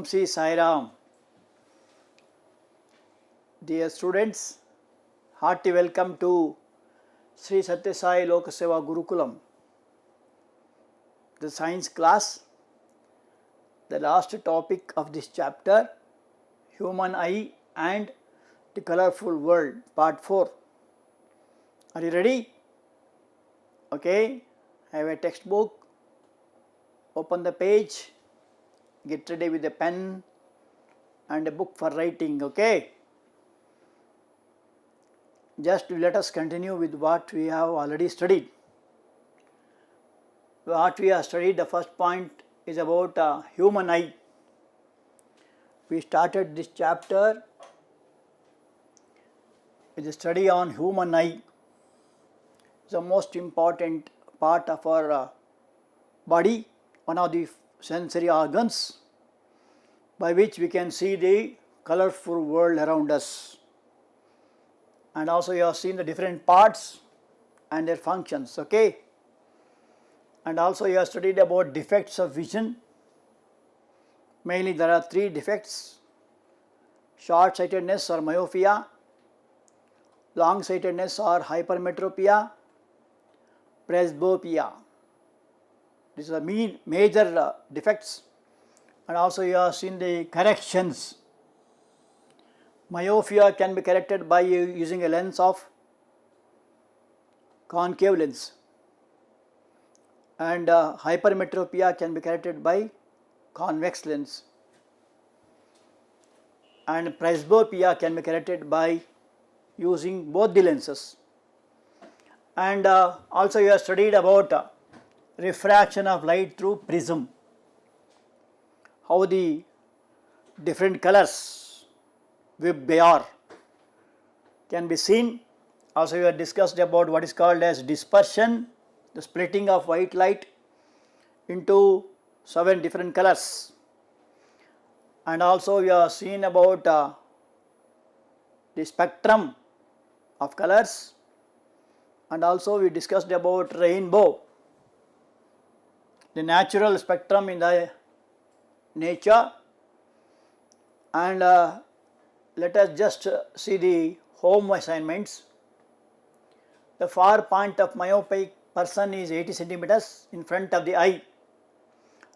Sri Sai Ram. Dear students, hearty welcome to Sri Satya Sai Lokaseva Gurukulam, the science class. The last topic of this chapter, human eye and the colorful world, part 4. Are you ready? Okay, I have a textbook. Open the page, get ready with a pen and a book for writing. Okay, just let us continue with what we have already studied. What we have studied, the first point is about human eye. We started this chapter with a study on human eye. It's the most important part of our body, one of the sensory organs by which we can see the colorful world around us. And also you have seen the different parts and their functions, okay? And also you have studied about defects of vision. Mainly there are 3 defects: short-sightedness or myopia, long-sightedness or hypermetropia, presbyopia. These are major defects. And also you have seen the corrections. Myopia can be corrected by using a lens of concave lens, and hypermetropia can be corrected by convex lens, and presbyopia can be corrected by using both the lenses. And also you have studied about refraction of light through prism, how the different colors with Bayer can be seen. Also you have discussed about what is called as dispersion, the splitting of white light into 7 different colors. And also you have seen about the spectrum of colors, and also we discussed about rainbow, the natural spectrum in the nature. And let us just see the home assignments. The far point of myopic person is 80 centimeters in front of the eye.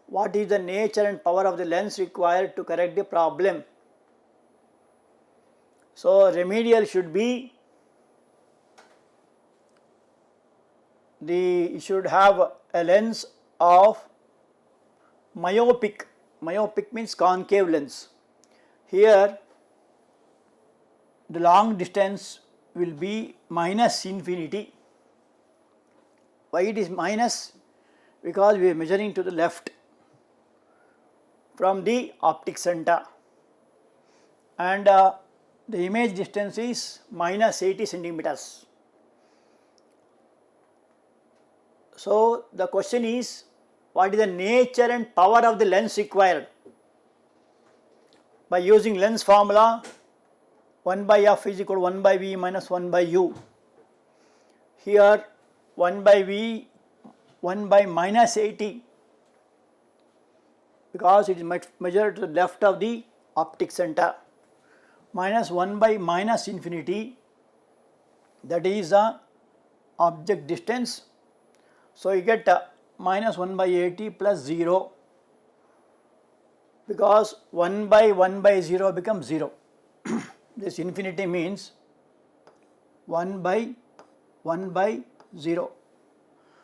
What is the nature and power of the lens required to correct the problem? So remedial should be you should have a lens of myopic. Myopic means concave lens. Here the long distance will be minus infinity. Why it is minus? Because we are measuring to the left from the optic center, and the image distance is minus 80 centimeters. So the question is, what is the nature and power of the lens required? By using lens formula, 1 by f is equal to 1 by v minus 1 by u. Here 1 by v, 1 by minus 80, because it is measured to the left of the optic center, minus 1 by minus infinity, that is the object distance. So you get minus 1 by 80 plus 0, because 1 by 0 becomes 0. This infinity means 1 by 0.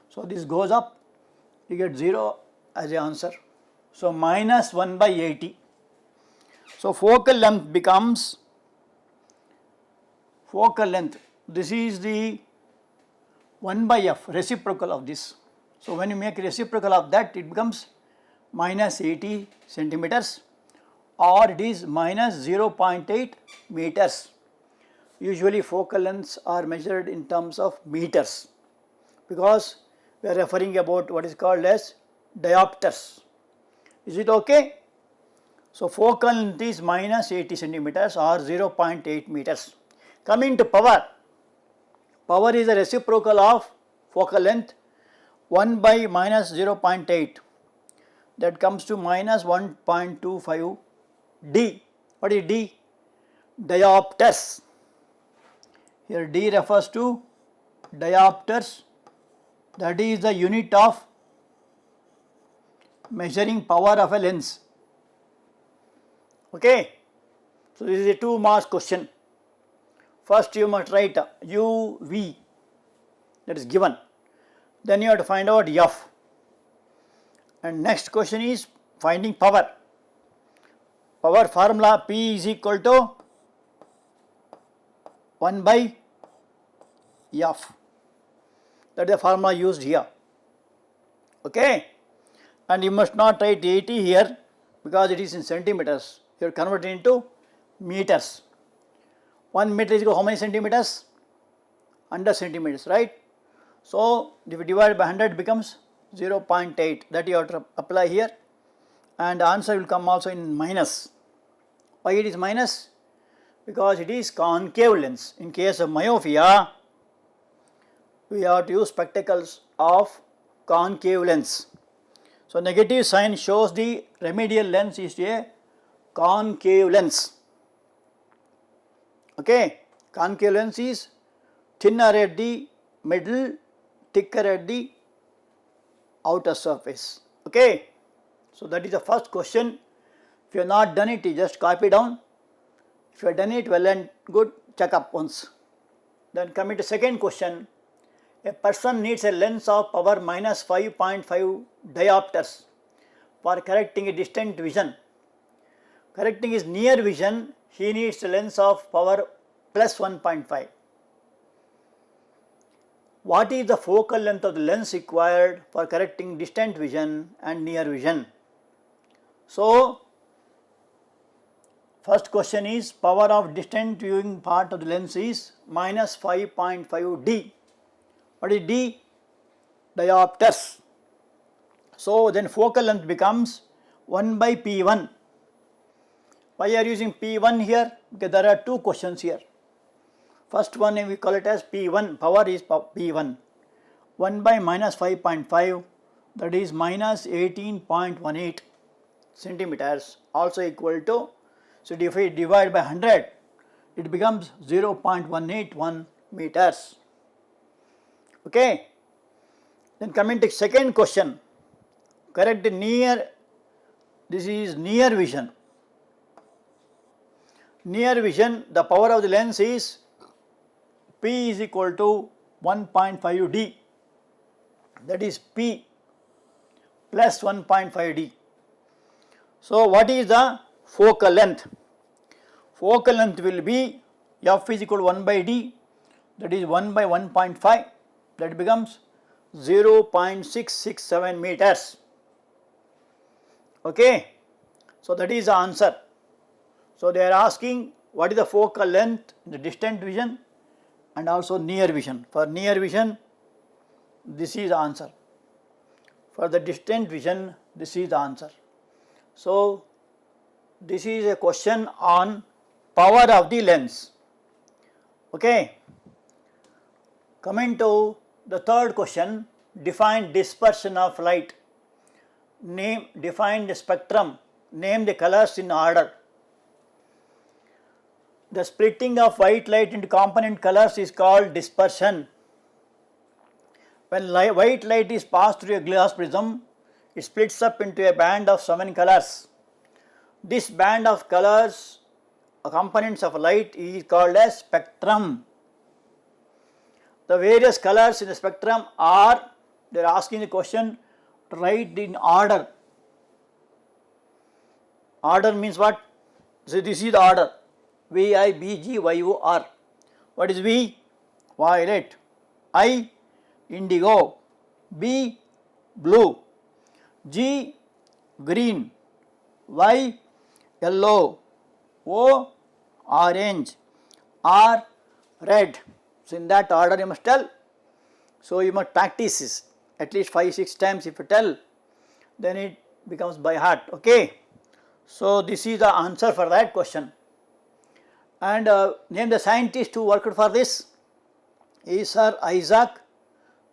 So this goes up, you get 0 as the answer. So minus 1 by 80. So focal length becomes, this is the 1 by f, reciprocal of this. So when you make reciprocal of that, it becomes minus 80 centimeters, or it is minus 0.8 meters. Usually focal lengths are measured in terms of meters, because we are referring about what is called as diopters. Is it okay? So focal length is minus 80 centimeters or 0.8 meters. Coming to power. Power is a reciprocal of focal length. 1 by minus 0.8, that comes to minus 1.25 D. What is D? Diopters. Here D refers to diopters, that is the unit of measuring power of a lens. Okay. So this is a 2 marks question. First you must write UV, that is given. Then you have to find out F. And next question is finding power. Power formula P is equal to 1 by F. That is the formula used here. Okay. And you must not write 80 here because it is in centimeters. You are converting into meters. 1 meter is equal to how many centimeters? 100 centimeters, right? So if you divide by 100 it becomes 0.8, that you have to apply here, and the answer will come also in minus. Why it is minus? Because it is concave lens. In case of myopia, we have to use spectacles of concave lens. So negative sign shows the remedial lens is a concave lens. Okay, concave lens is thinner at the middle, thicker at the outer surface. Okay, so that is the first question. If you have not done it, you just copy down. If you have done it, well and good, check up once. Then coming to second question, a person needs a lens of power minus 5.5 diopters for correcting a distant vision. Correcting his near vision, he needs a lens of power plus 1.5. What is the focal length of the lens required for correcting distant vision and near vision? So, first question is power of distant viewing part of the lens is minus 5.5 D. What is D? Diopters. So then focal length becomes 1 by P1. Why are you using P1 here? Because there are two questions here. First one we call it as P1, power is P1. 1 by minus 5.5, that is minus 18.18 centimeters, also equal to, so if we divide by 100, it becomes 0.181 meters. Okay. Then coming to second question, correct the near, this is near vision. Near vision, the power of the lens is P is equal to 1.5 D, that is P plus 1.5 D. So what is the focal length? Focal length will be F is equal to 1 by D, that is 1 by 1.5, that becomes 0.667 meters. Okay, so that is the answer. So they are asking what is the focal length in the distant vision and also near vision. For near vision, this is the answer. For the distant vision, this is the answer. So this is a question on power of the lens. Okay. Coming to the third question, define dispersion of light. Define the spectrum. Name the colors in order. The splitting of white light into component colors is called dispersion. When white light is passed through a glass prism, it splits up into a band of 7 colors. This band of colors, components of light, is called as spectrum. The various colors in the spectrum are, they are asking the question, write in order. Order means what? So this is the order. VIBGYOR. What is V? Violet. I? Indigo. B? Blue. G? Green. Y? Yellow. O? Orange. R? Red. So in that order you must tell. So you must practice this at least 5-6 times. If you tell, then it becomes by heart. Okay. So this is the answer for that question. And name the scientist who worked for this. Is Sir Isaac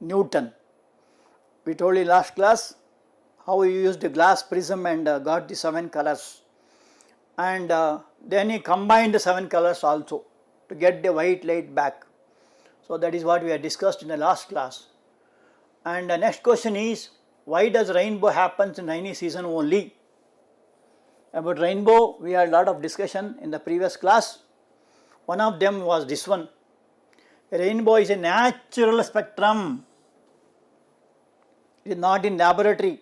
Newton. We told in last class how he used the glass prism and got the 7 colors. and then he combined the 7 colors also to get the white light back. So that is what we had discussed in the last class. And the next question is, why does rainbow happens in rainy season only? About rainbow we had a lot of discussion in the previous class. One of them was this one. A rainbow is a natural spectrum. It is not in laboratory.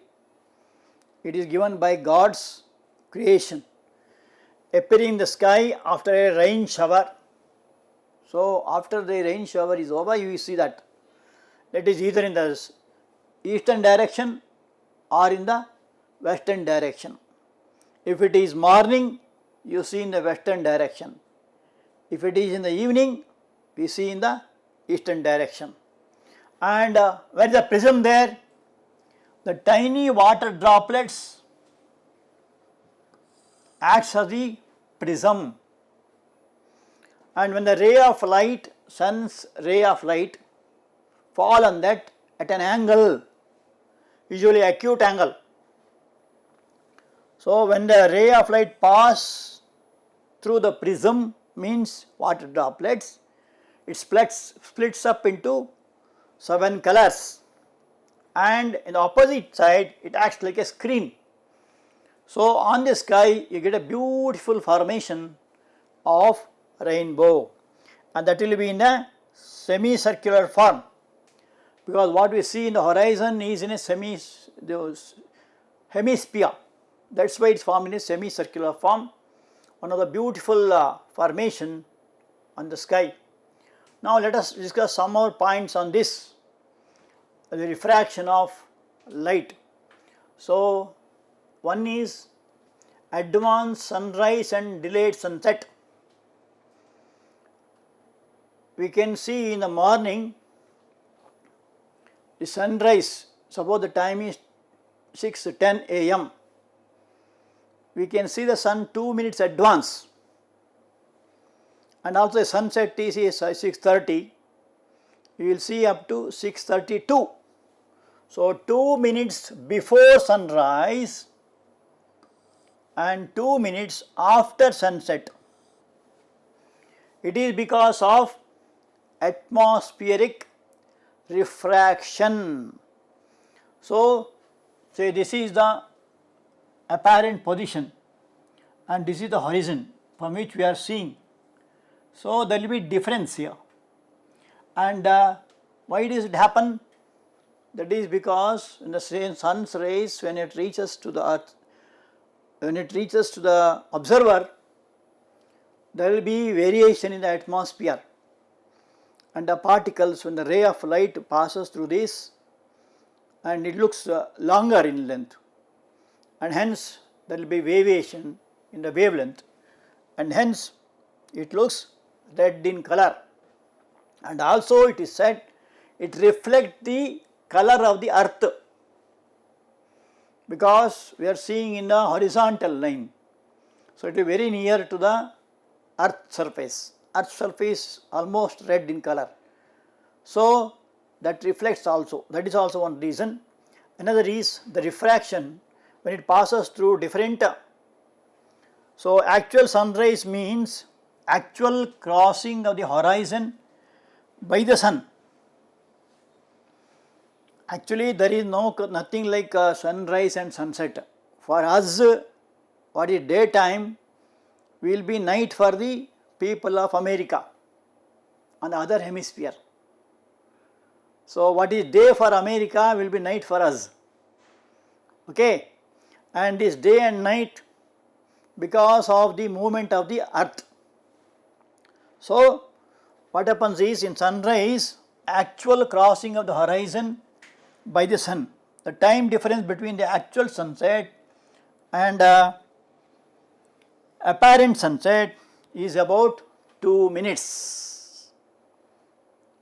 It is given by God's creation, appearing in the sky after a rain shower. So after the rain shower is over, you see that is either in the eastern direction or in the western direction. If it is morning, you see in the western direction. If it is in the evening, we see in the eastern direction. And where is the prism there? The tiny water droplets acts as the prism, and when the ray of light, sun's ray of light, fall on that at an angle, usually acute angle. So when the ray of light pass through the prism, means water droplets, it splits up into 7 colors, and in the opposite side it acts like a screen. So on the sky you get a beautiful formation of rainbow, and that will be in a semicircular form, because what we see in the horizon is in a hemisphere. That is why it is formed in a semicircular form, one of the beautiful formation on the sky. Now let us discuss some more points on this, the refraction of light. So one is advanced sunrise and delayed sunset. We can see in the morning the sunrise, suppose the time is 6:10 a.m. we can see the sun 2 minutes advance, and also the sunset is 6:30, we will see up to 6:32. So 2 minutes before sunrise and 2 minutes after sunset. It is because of atmospheric refraction. So say this is the apparent position and this is the horizon from which we are seeing. So there will be difference here, and why does it happen? That is because in the sun's rays, when it reaches to the earth, when it reaches to the observer, there will be variation in the atmosphere, and the particles, when the ray of light passes through this, and it looks longer in length, and hence there will be variation in the wavelength, and hence it looks red in color. And also it is said it reflects the color of the earth, because we are seeing in the horizontal line. So it is very near to the earth surface. Earth surface almost red in color. So that reflects also. That is also one reason. Another is the refraction when it passes through different. So actual sunrise means actual crossing of the horizon by the sun. Actually there is nothing like sunrise and sunset. For us, what is daytime will be night for the people of America on the other hemisphere. So what is day for America will be night for us. Okay, and this day and night because of the movement of the earth. So what happens is, in sunrise, actual crossing of the horizon by the sun, the time difference between the actual sunset and apparent sunset is about 2 minutes.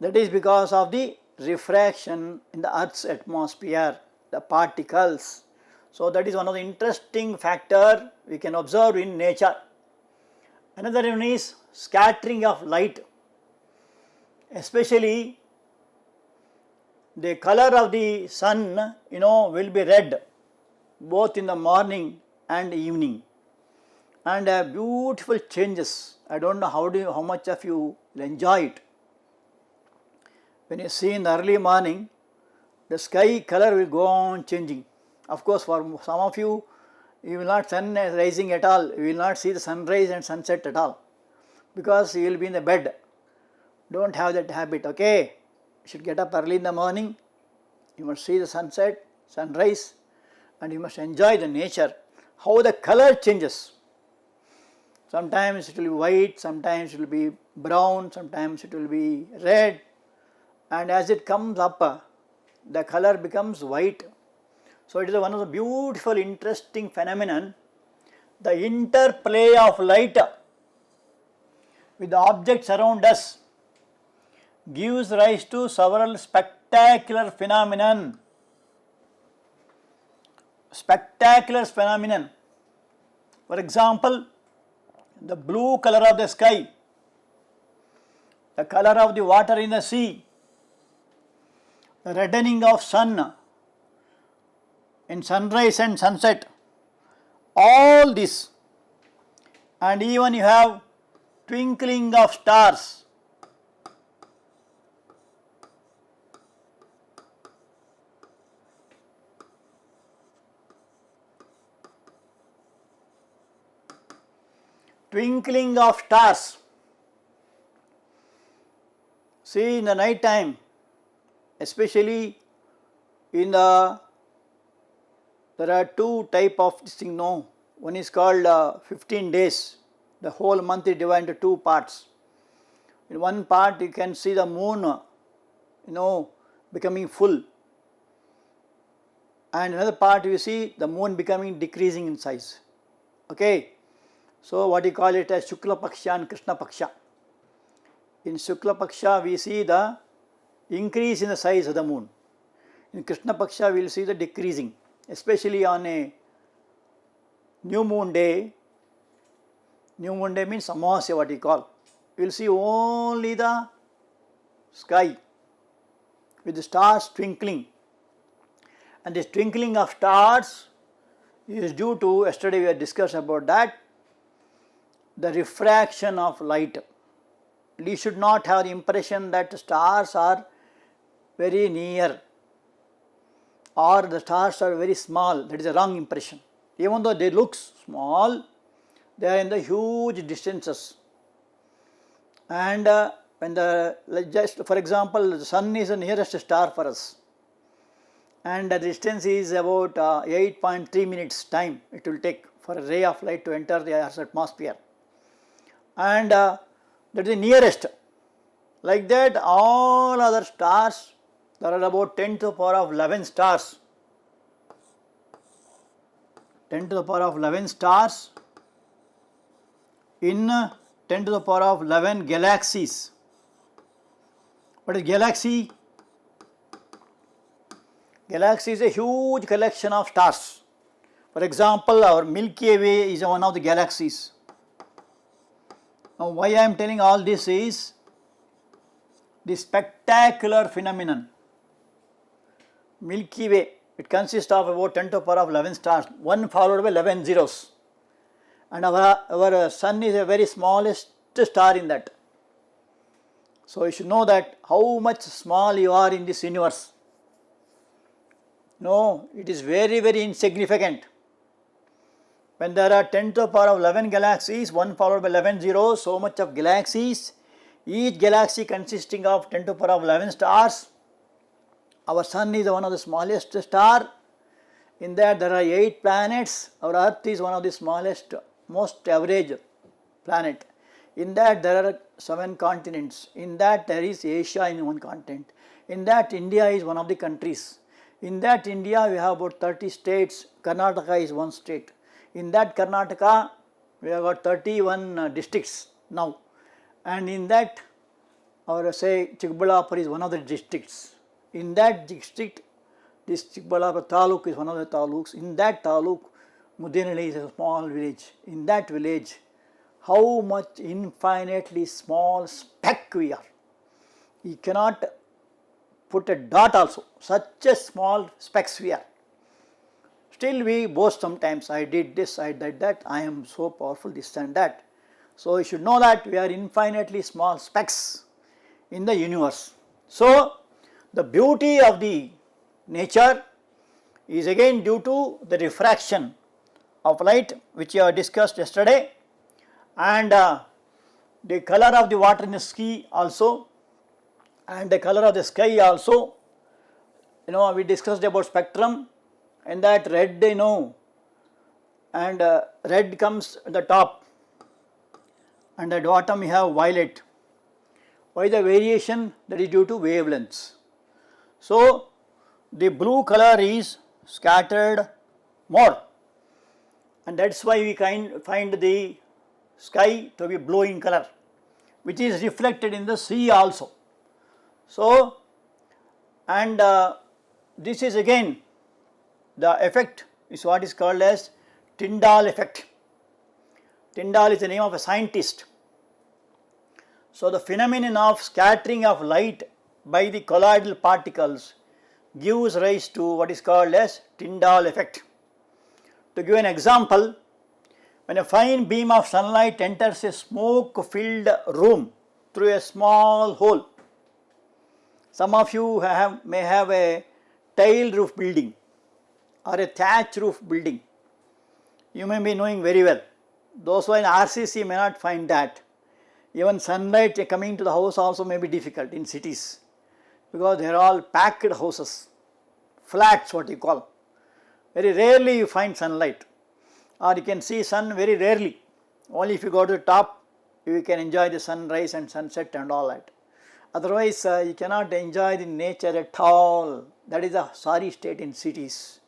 That is because of the refraction in the earth's atmosphere, the particles. So that is one of the interesting factor we can observe in nature. Another one is scattering of light, especially the color of the sun will be red both in the morning and evening. and beautiful changes. I don't know how much of you will enjoy it. When you see in the early morning, the sky color will go on changing. Of course, for some of you, you will not sun rising at all. You will not see the sunrise and sunset at all, because you will be in the bed. Don't have that habit, okay? You should get up early in the morning. You must see the sunset, sunrise, and you must enjoy the nature, how the color changes. Sometimes it will be white, sometimes it will be brown, sometimes it will be red, and as it comes up, the color becomes white. So it is one of the beautiful, interesting phenomenon, the interplay of light with the objects around us gives rise to several spectacular phenomenon. Spectacular phenomenon. For example, the blue color of the sky, the color of the water in the sea, the reddening of sun in sunrise and sunset, all this, and even you have twinkling of stars. Twinkling of stars. See, in the night time, especially in there are two type of this thing, no. One is called 15 days. The whole month is divided into two parts. In one part you can see the moon, becoming full, and another part you see the moon becoming decreasing in size. Okay. So what you call it as Shukla Paksha and Krishna Paksha. In Shukla Paksha we see the increase in the size of the moon. In Krishna Paksha we will see the decreasing, especially on a new moon day. New moon day means Amavasya, what you call. You will see only the sky with the stars twinkling. And this twinkling of stars is due to, yesterday we had discussed about that, the refraction of light. We should not have the impression that the stars are very near or the stars are very small. That is a wrong impression. Even though they look small, they are in the huge distances. And when just for example, the sun is the nearest star for us, and the distance is about 8.3 minutes time it will take for a ray of light to enter the Earth's atmosphere. And that is the nearest. Like that, all other stars, there are about 10 to the power of 11 stars. 10 to the power of 11 stars in 10 to the power of 11 galaxies. What is galaxy? Galaxy is a huge collection of stars. For example, our Milky Way is one of the galaxies. Now, why I am telling all this is the spectacular phenomenon. Milky Way, it consists of about 10 to the power of 11 stars, one followed by 11 zeros. And our sun is a very smallest star in that. So you should know that how much small you are in this universe. No, it is very, very insignificant. When there are 10 to the power of 11 galaxies, one followed by 11 zeros, so much of galaxies, each galaxy consisting of 10 to the power of 11 stars. Our sun is one of the smallest star. In that there are 8 planets. Our Earth is one of the smallest, most average planet. In that there are 7 continents. In that there is Asia in one continent. In that India is one of the countries. In that India we have about 30 states. Karnataka is one state. In that Karnataka we have got 31 districts now. And in that, or say Chikbalapur is one of the districts. In that district, this Chikbalapur Taluk is one of the taluks. In that taluk, Mudinali is a small village. In that village, how much infinitely small speck we are. You cannot put a dot also. Such a small specks we are. Still we boast sometimes, I did this, I did that, I am so powerful, this and that. So you should know that we are infinitely small specks in the universe. So the beauty of the nature is again due to the refraction of light which you have discussed yesterday, and the color of the water in the sea also, and the color of the sky also. We discussed about spectrum, and that red, and red comes at the top, and at bottom you have violet. Why the variation? That is due to wavelengths. So the blue color is scattered more, and that is why we find the sky to be blue in color, which is reflected in the sea also. So, and this is again the effect is what is called as Tyndall effect. Tyndall is the name of a scientist. So the phenomenon of scattering of light by the colloidal particles gives rise to what is called as Tyndall effect. To give an example, when a fine beam of sunlight enters a smoke filled room through a small hole, some of you may have a tile roof building or a thatch roof building, you may be knowing very well. Those who are in RCC may not find that. Even sunlight coming to the house also may be difficult in cities, because they are all packed houses, flats what you call. Very rarely you find sunlight, or you can see sun very rarely. Only if you go to the top you can enjoy the sunrise and sunset and all that. Otherwise you cannot enjoy the nature at all. That is a sorry state in cities.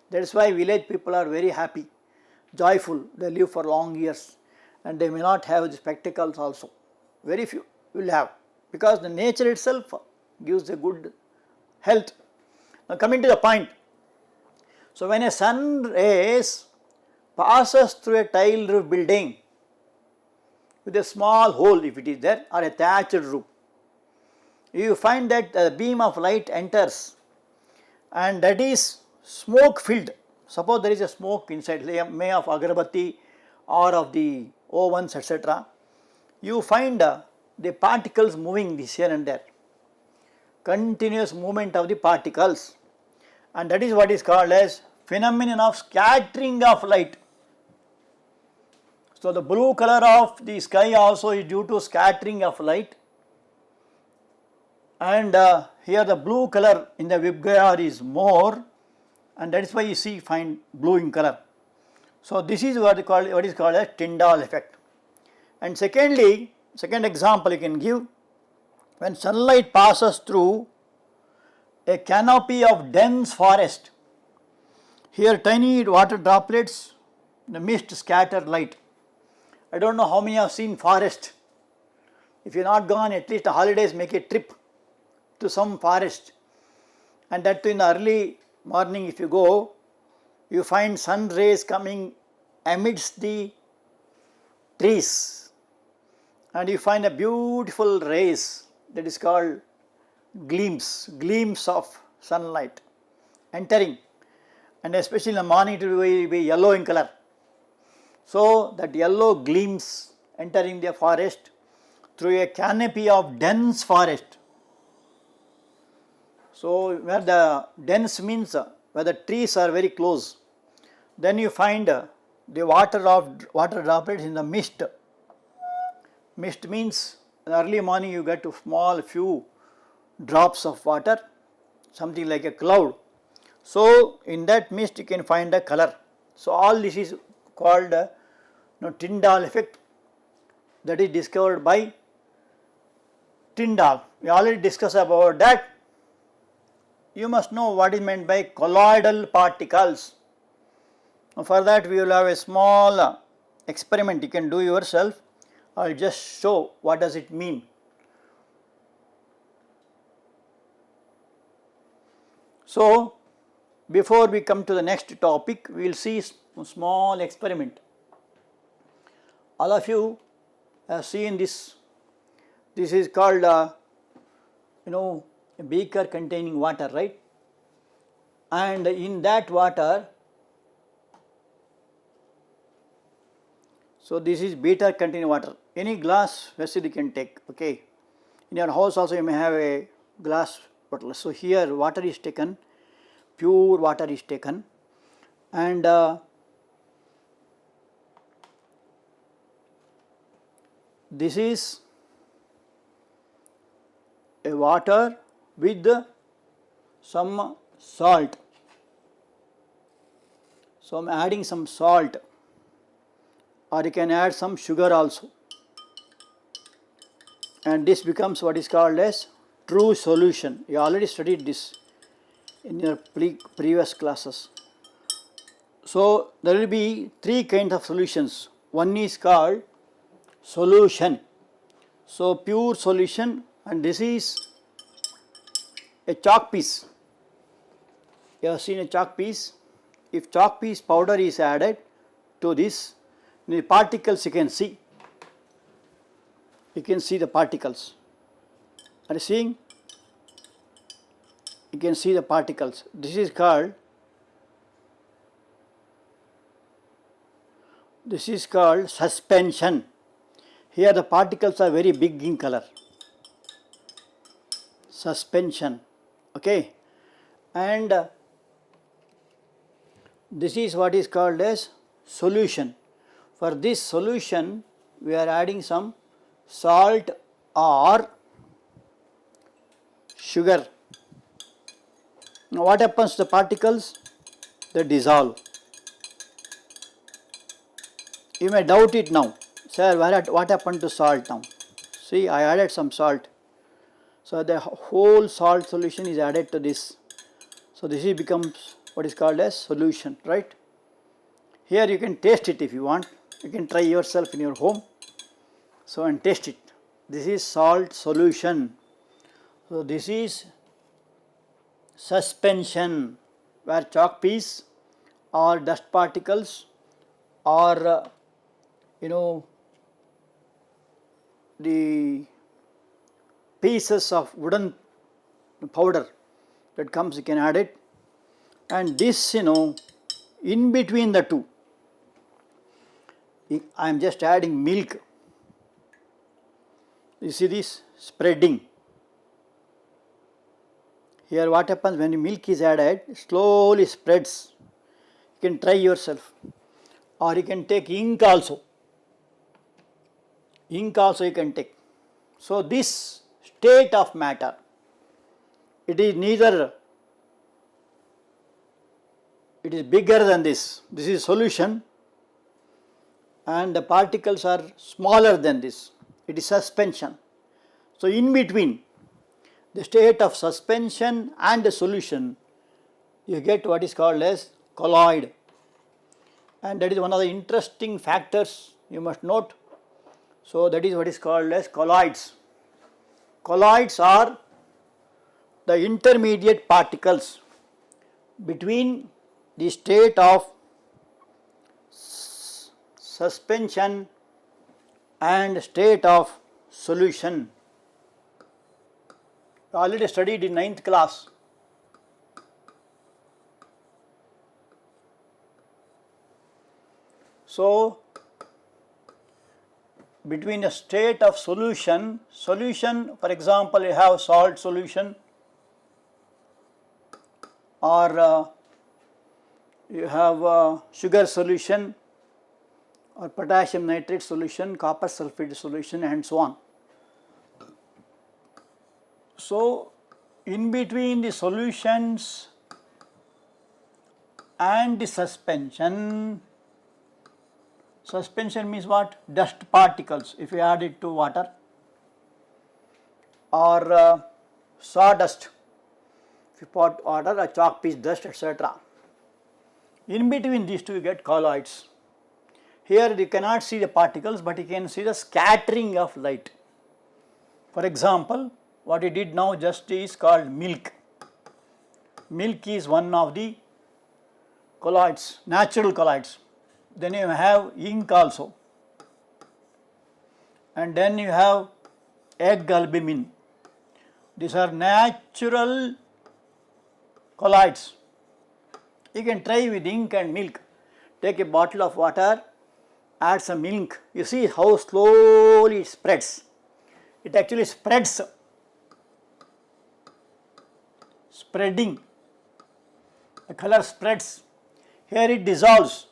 That is why village people are very happy, joyful, they live for long years, and they may not have the spectacles also. Very few will have, because the nature itself gives a good health. Now coming to the point, so when a sun rays passes through a tile roof building with a small hole, if it is there, or a thatched roof, you find that a beam of light enters, and that is smoke filled. Suppose there is a smoke inside, may of agarbatti or of the ovens, etc. You find the particles moving this here and there, continuous movement of the particles, and that is what is called as phenomenon of scattering of light. So the blue color of the sky also is due to scattering of light, and here the blue color in the VIBGYOR is more, and that is why you find blue in color. So this is what is called as Tyndall effect. And secondly, second example you can give, when sunlight passes through a canopy of dense forest, here tiny water droplets, the mist scatter light. I don't know how many have seen forest. If you are not gone, at least holidays, make a trip to some forest, and that too in the early morning. If you go, you find sun rays coming amidst the trees, and you find a beautiful rays, that is called gleams of sunlight entering, and especially in the morning it will be yellow in color. So that yellow gleams entering the forest through a canopy of dense forest. So where the dense means where the trees are very close, then you find the water droplets in the mist. Mist means in the early morning you get a small few drops of water, something like a cloud. So in that mist you can find a color. So all this is called Tyndall effect, that is discovered by Tyndall. We already discussed about that. You must know what is meant by colloidal particles. For that we will have a small experiment you can do yourself. I will just show what does it mean. So before we come to the next topic, we will see a small experiment. All of you have seen this. This is called a beaker containing water, right? And in that water So this is beater containing water. Any glass vessel you can take, okay. In your house also you may have a glass bottle. So here water is taken, pure water is taken, and this is a water with some salt. So I am adding some salt, or you can add some sugar also, and this becomes what is called as true solution. You already studied this in your previous classes. So there will be three kinds of solutions. One is called solution. So pure solution, and this is a chalk piece. You have seen a chalk piece. If chalk piece powder is added to this, the particles you can see. You can see the particles. Are you seeing? You can see the particles. This is called suspension. Here the particles are very big in color. Suspension, okay, and this is what is called as solution. For this solution we are adding some salt or sugar. Now what happens to the particles? They dissolve. You may doubt it now, sir, what happened to salt now? See, I added some salt. So the whole salt solution is added to this. So this becomes what is called as solution, right? Here you can taste it if you want. You can try yourself in your home. So and taste it. This is salt solution. So this is suspension, where chalk piece or dust particles or the pieces of wooden powder that comes, you can add it, and this in between the two I am just adding milk. You see this spreading. Here what happens when milk is added, it slowly spreads. You can try yourself, or you can take ink also. Ink also you can take. So this state of matter, it is bigger than this. This is solution, and the particles are smaller than this. It is suspension. So in between the state of suspension and the solution, you get what is called as colloid, and that is one of the interesting factors you must note. So that is what is called as colloids. Colloids are the intermediate particles between the state of suspension and state of solution. I already studied in 9th class. So between a state of solution, for example you have salt solution, or you have sugar solution, or potassium nitrate solution, copper sulfate solution, and so on. So in between the solutions and the suspension means what? Dust particles, if you add it to water, or sawdust, if you put water, a chalk piece dust, etc. In between these two you get colloids. Here you cannot see the particles, but you can see the scattering of light. For example, what we did now just is called milk. Milk is one of the colloids, natural colloids. Then you have ink also, and then you have egg albumin. These are natural colloids. You can try with ink and milk. Take a bottle of water, add some milk, you see how slowly it spreads. It actually spreads, spreading, the color spreads. Here it dissolves.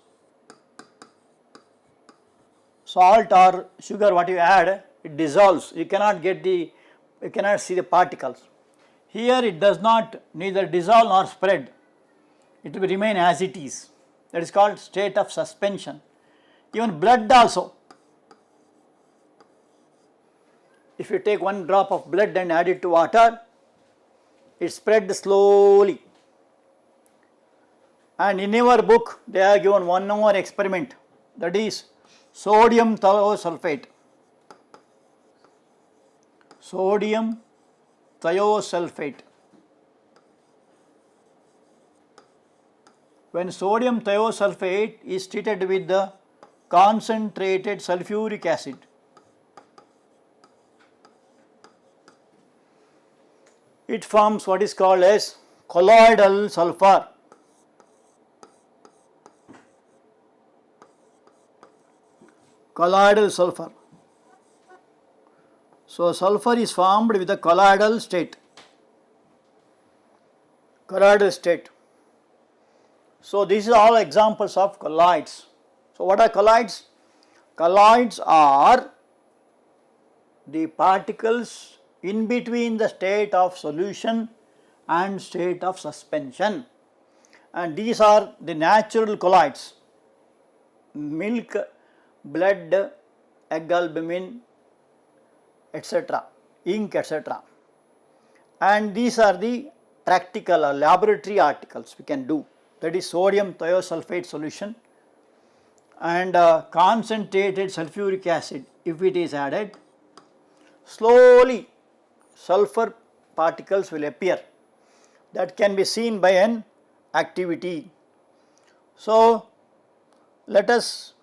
Salt or sugar what you add, it dissolves. You cannot see the particles. Here it does not neither dissolve nor spread. It will remain as it is. That is called state of suspension. Even blood also. If you take one drop of blood and add it to water, it spreads slowly. And in our book, they have given one more experiment, that is sodium thiosulfate. Sodium thiosulfate. When sodium thiosulfate is treated with the concentrated sulfuric acid, it forms what is called as colloidal sulfur. Colloidal sulfur. So, sulfur is formed with a colloidal state. Colloidal state. So, these are all examples of colloids. So, what are colloids? Colloids are the particles in between the state of solution and state of suspension, and these are the natural colloids: milk, blood, egg albumin, etc., ink, etc. And these are the practical or laboratory articles we can do, that is sodium thiosulfate solution and concentrated sulfuric acid. If it is added, slowly sulfur particles will appear, that can be seen by an activity. So, let us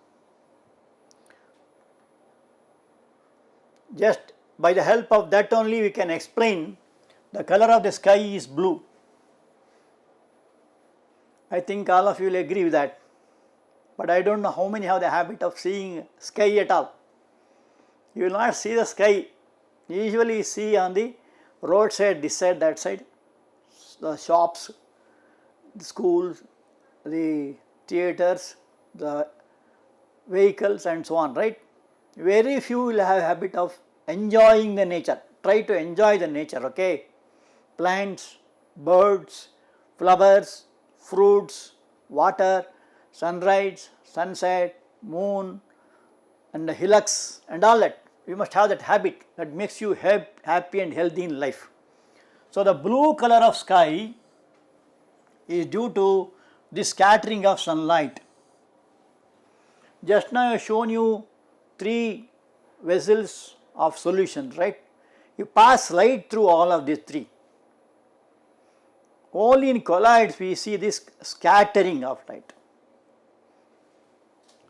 just by the help of that only we can explain the color of the sky is blue. I think all of you will agree with that, but I do not know how many have the habit of seeing sky at all. You will not see the sky. Usually you see on the roadside, this side, that side, the shops, the schools, the theatres, the vehicles and so on, right? Very few will have a habit of enjoying the nature. Try to enjoy the nature, okay? Plants, birds, flowers, fruits, water, sunrise, sunset, moon and the hillocks and all that. You must have that habit that makes you happy and healthy in life. So, the blue color of sky is due to the scattering of sunlight. Just now I have shown you 3 vessels of solution, right? You pass light through all of these 3. Only in colloids we see this scattering of light.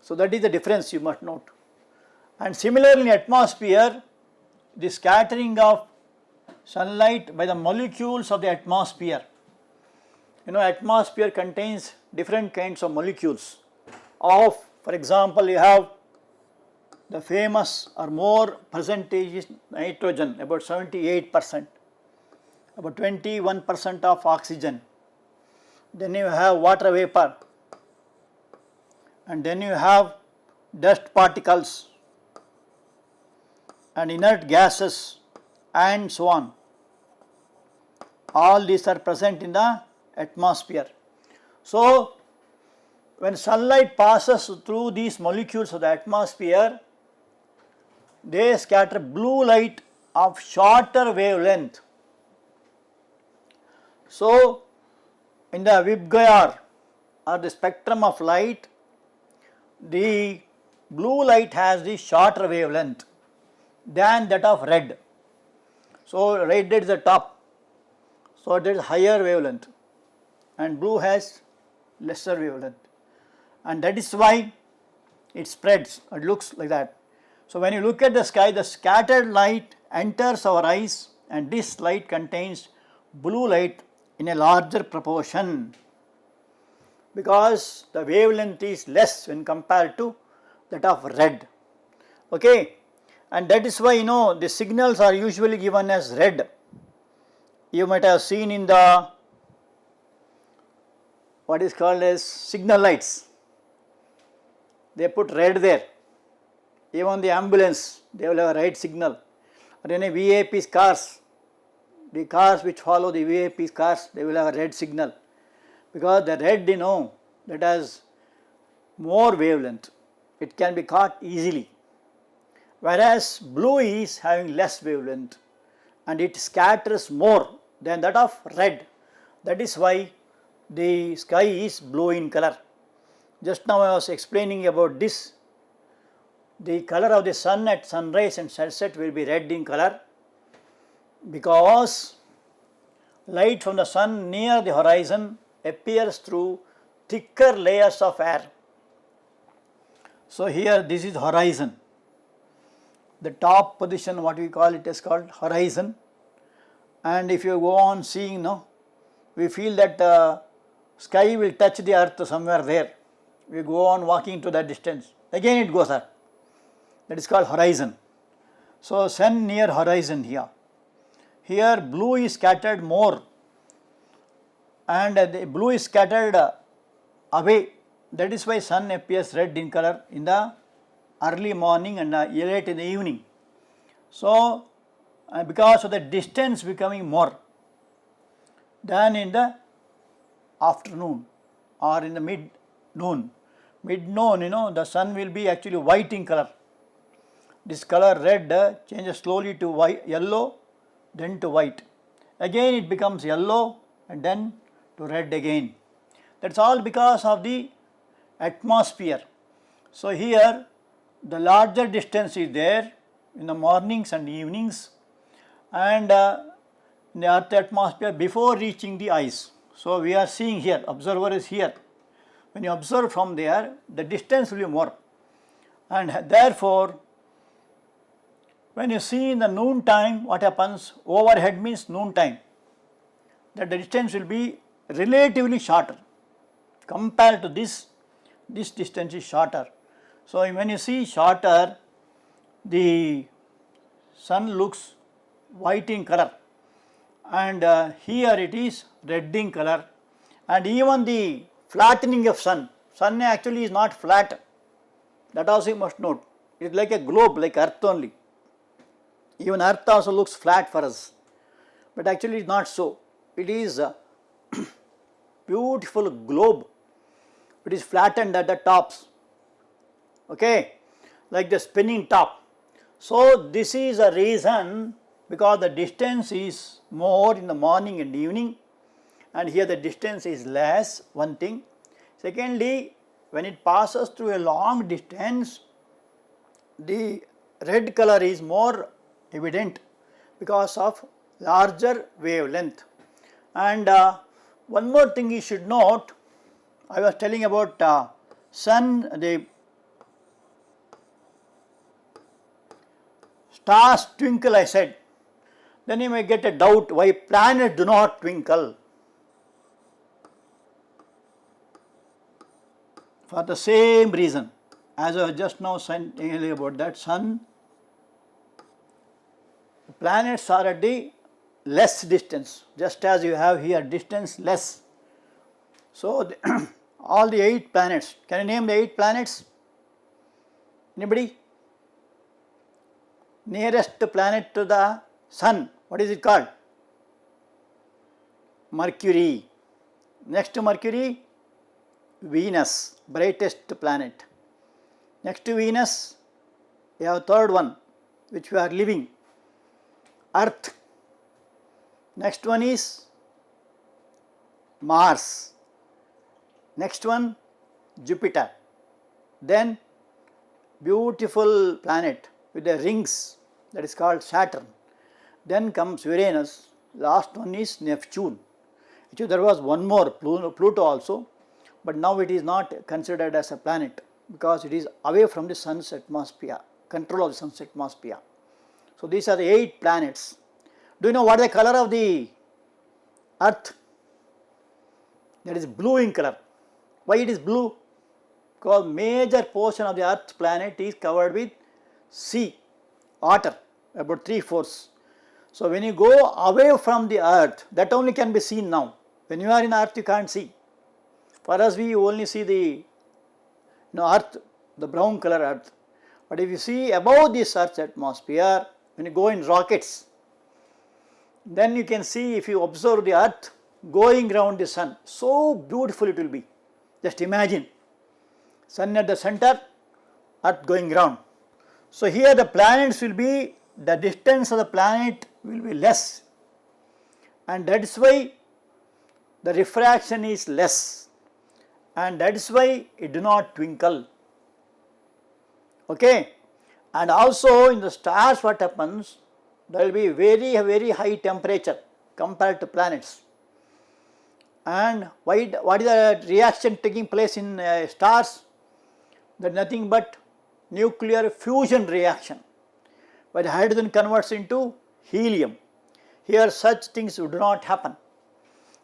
So, that is the difference you must note. And similarly in atmosphere, the scattering of sunlight by the molecules of the atmosphere. You know, atmosphere contains different kinds of molecules of, for example, you have the famous or more percentage is nitrogen, about 78%, about 21% of oxygen. Then you have water vapor, and then you have dust particles and inert gases and so on. All these are present in the atmosphere. So, when sunlight passes through these molecules of the atmosphere, they scatter blue light of shorter wavelength. So, in the VIBGYOR or the spectrum of light, the blue light has the shorter wavelength than that of red. So, red is the top, so it is higher wavelength, and blue has lesser wavelength, and that is why it spreads, it looks like that. So, when you look at the sky, the scattered light enters our eyes, and this light contains blue light in a larger proportion, because the wavelength is less when compared to that of red. Okay, and that is why the signals are usually given as red. You might have seen in the what is called as signal lights, they put red there. Even the ambulance, they will have a red signal. Or in a VIP's cars, the cars which follow the VIP's cars, they will have a red signal, because the red that has more wavelength, it can be caught easily, whereas blue is having less wavelength and it scatters more than that of red. That is why the sky is blue in color. Just now I was explaining about this. The color of the sun at sunrise and sunset will be red in color, because light from the sun near the horizon appears through thicker layers of air. So here this is horizon. The top position, what we call it, is called horizon. And if you go on seeing, we feel that sky will touch the earth somewhere there. We go on walking to that distance, again it goes up. That is called horizon. So sun near horizon here. Here blue is scattered more, and the blue is scattered away. That is why sun appears red in color in the early morning and late in the evening. So because of the distance becoming more than in the afternoon or in the mid-noon. Mid-noon, the sun will be actually white in color. This color red changes slowly to white, yellow, then to white. Again it becomes yellow and then to red again. That is all because of the atmosphere. So here the larger distance is there in the mornings and evenings, and in the earth atmosphere before reaching the eyes. So we are seeing here, observer is here. When you observe from there, the distance will be more, and therefore when you see in the noon time, what happens? Overhead means noon time, that the distance will be relatively shorter compared to this distance is shorter. So when you see shorter, the sun looks white in color, and here it is red in color. And even the flattening of sun actually is not flat, that also you must note. It is like a globe, like earth only. Even earth also looks flat for us, but actually it is not so. It is a beautiful globe. It is flattened at the tops, okay, like the spinning top. So this is a reason, because the distance is more in the morning and evening, and here the distance is less, one thing. Secondly, when it passes through a long distance, the red color is more evident because of larger wavelength. And one more thing you should note, I was telling about sun, the stars twinkle I said. Then you may get a doubt why planets do not twinkle. For the same reason, as I was just now saying about that, sun, planets are at the less distance, just as you have here distance less. So all the 8 planets, can you name the 8 planets? Anybody? Nearest planet to the sun, what is it called? Mercury. Next to Mercury, Venus, brightest planet. Next to Venus, we have third one, which we are living, Earth. Next one is Mars. Next one, Jupiter. Then beautiful planet with the rings, that is called Saturn. Then comes Uranus. Last one is Neptune. Actually there was one more, Pluto also, but now it is not considered as a planet because it is away from the sun's atmosphere, control of the sun's atmosphere. So these are the 8 planets. Do you know what is the color of the earth? That is blue in color. Why it is blue? because major portion of the earth planet is covered with sea, water, about 3/4. So when you go away from the earth, that only can be seen now. When you are in earth, you can't see. For us, we only see the earth, the brown color earth. But if you see above this earth's atmosphere, when you go in rockets, then you can see, if you observe the earth going around the sun, so beautiful it will be. Just imagine, sun at the center, earth going around. So here the planets will be, the distance of the planet will be less, and that is why the refraction is less, and that is why it do not twinkle. Okay, and also in the stars what happens, there will be very high temperature compared to planets. And what is the reaction taking place in stars? That is nothing but nuclear fusion reaction, where hydrogen converts into helium. Here such things do not happen.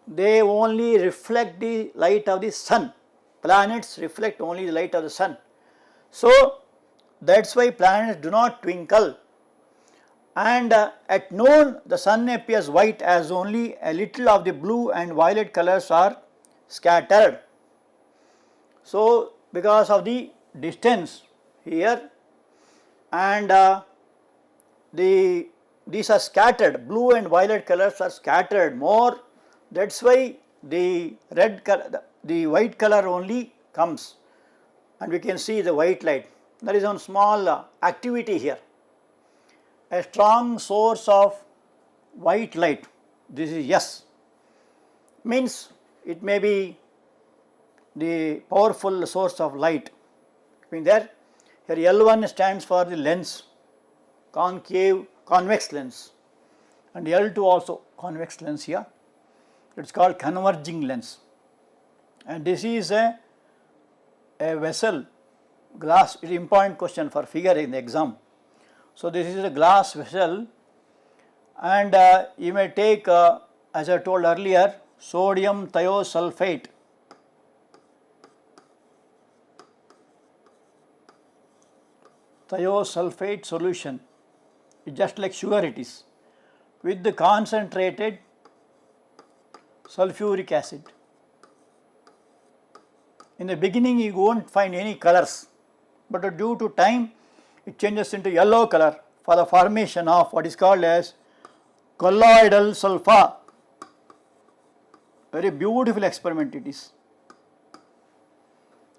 They only reflect the light of the sun. Planets reflect only the light of the sun. So that is why planets do not twinkle. And at noon the sun appears white, as only a little of the blue and violet colors are scattered. So because of the distance here, and these are scattered, blue and violet colors are scattered more, that is why the red color, the white color only comes, and we can see the white light. There is one small activity here. A strong source of white light, this is S, means it may be the powerful source of light. There, here L1 stands for the lens, convex lens, and L2 also convex lens here. It is called converging lens, and this is a vessel, glass. It is important question for figure in the exam. So this is a glass vessel, and you may take, as I told earlier, sodium thiosulfate. Thiosulfate solution, it's just like sugar it is, with the concentrated sulfuric acid. In the beginning you won't find any colors, but due to time it changes into yellow color for the formation of what is called as colloidal sulfur. Very beautiful experiment it is.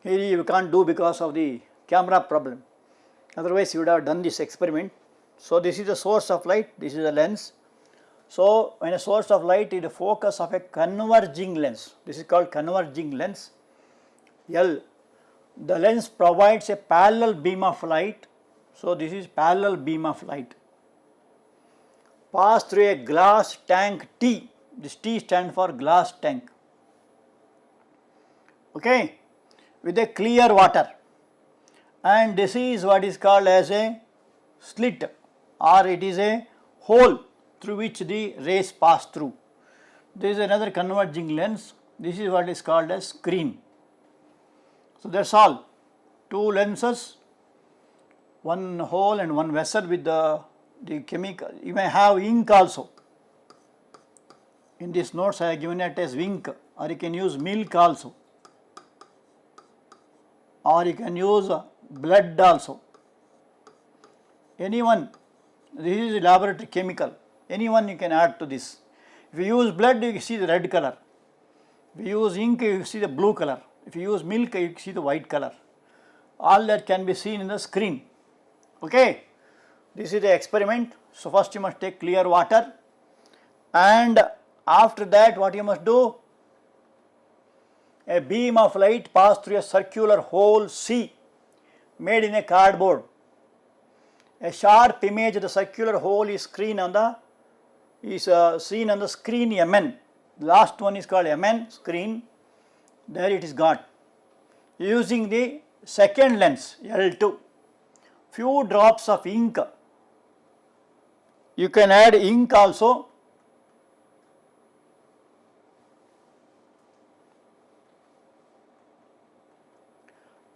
Here you can't do because of the camera problem, otherwise you would have done this experiment. So this is the source of light, this is the lens. So when a source of light is the focus of a converging lens, this is called converging lens, L. The lens provides a parallel beam of light. So this is parallel beam of light, pass through a glass tank T. This T stands for glass tank. Okay, with a clear water, and this is what is called as a slit, or it is a hole through which the rays pass through. This is another converging lens. This is what is called as screen. So that is all. Two lenses, one hole and one vessel with the chemical. You may have ink also. In these notes I have given it as ink, or you can use milk also, or you can use blood also. Anyone, this is a laboratory chemical, anyone you can add to this. If you use blood, you see the red color. If you use ink, you see the blue color. If you use milk, you see the white color. All that can be seen in the screen. Okay, this is the experiment. So first you must take clear water, and after that what you must do, a beam of light pass through a circular hole C made in a cardboard. A sharp image of the circular hole is seen on the screen Mn. The last one is called Mn screen. There it is got. Using the second lens L2, few drops of ink. You can add ink also.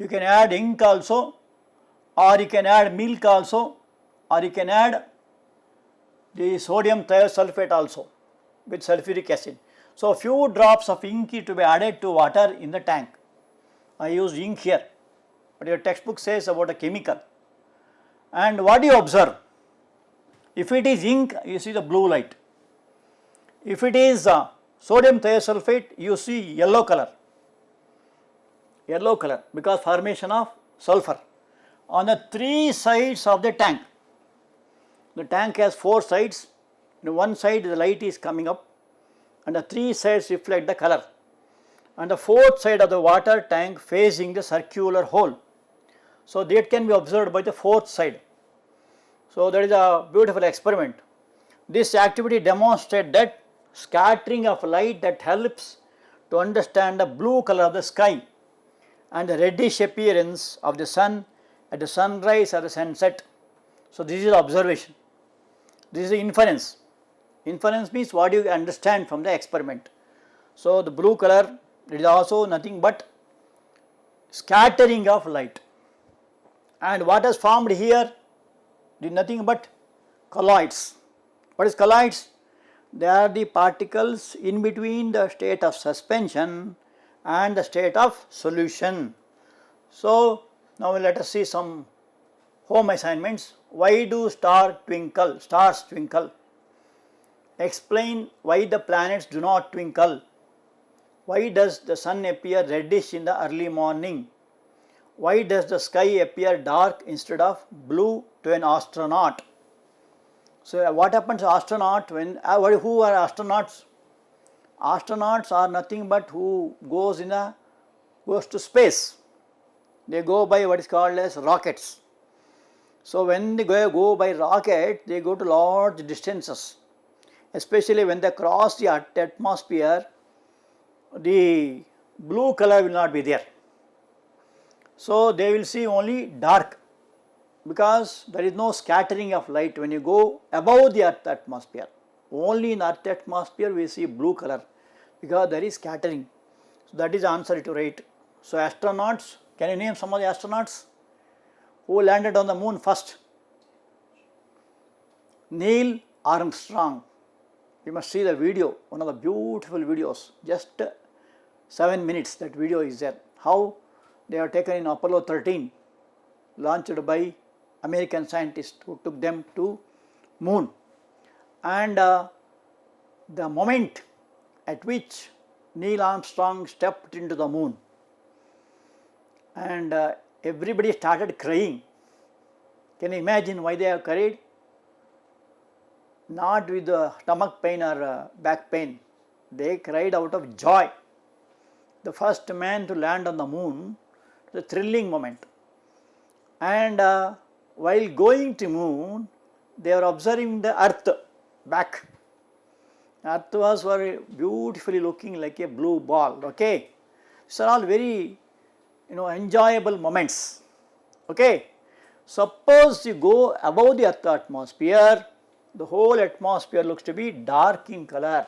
You can add ink also, or you can add milk also, or you can add the sodium thiosulfate also with sulfuric acid. So, a few drops of ink is to be added to water in the tank. I used ink here, but your textbook says about a chemical. And what do you observe? If it is ink, you see the blue light. If it is sodium thiosulfate, you see yellow color because formation of sulfur on the three sides of the tank. The tank has four sides. On one side the light is coming up and the three sides reflect the color, and the fourth side of the water tank facing the circular hole. So, that can be observed by the fourth side. So, that is a beautiful experiment. This activity demonstrates that scattering of light that helps to understand the blue color of the sky and the reddish appearance of the sun at the sunrise or the sunset. So, this is observation. This is the inference. Inference means what you understand from the experiment. So, the blue color, it is also nothing but scattering of light. And what is formed here is nothing but colloids. What is colloids? They are the particles in between the state of suspension and the state of solution. So, now let us see some home assignments. Why do stars twinkle? Explain why the planets do not twinkle. Why does the sun appear reddish in the early morning? Why does the sky appear dark instead of blue to an astronaut? So, what happens to astronaut when who are astronauts? Astronauts are nothing but who goes to space. They go by what is called as rockets. So, when they go by rocket, they go to large distances, especially when they cross the atmosphere, the blue color will not be there. So, they will see only dark because there is no scattering of light when you go above the earth atmosphere. Only in earth atmosphere we see blue color because there is scattering. So, that is the answer to write. So, astronauts, can you name some of the astronauts who landed on the moon first? Neil Armstrong. You must see the video, one of the beautiful videos, just 7 minutes that video is there. How they are taken in Apollo 13, launched by American scientists who took them to moon. And the moment at which Neil Armstrong stepped into the moon and everybody started crying. Can you imagine why they have cried? Not with stomach pain or back pain. They cried out of joy. The first man to land on the moon, the thrilling moment. And while going to moon, they were observing the earth back. Earth was very beautifully looking like a blue ball. Okay, these are all very enjoyable moments. Okay, suppose you go above the earth atmosphere, the whole atmosphere looks to be dark in color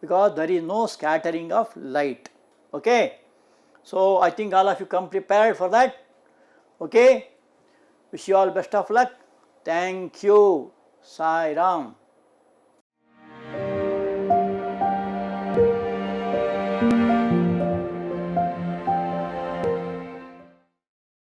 because there is no scattering of light. Okay, so I think all of you come prepared for that. Okay, wish you all best of luck. Thank you. Sai Ram.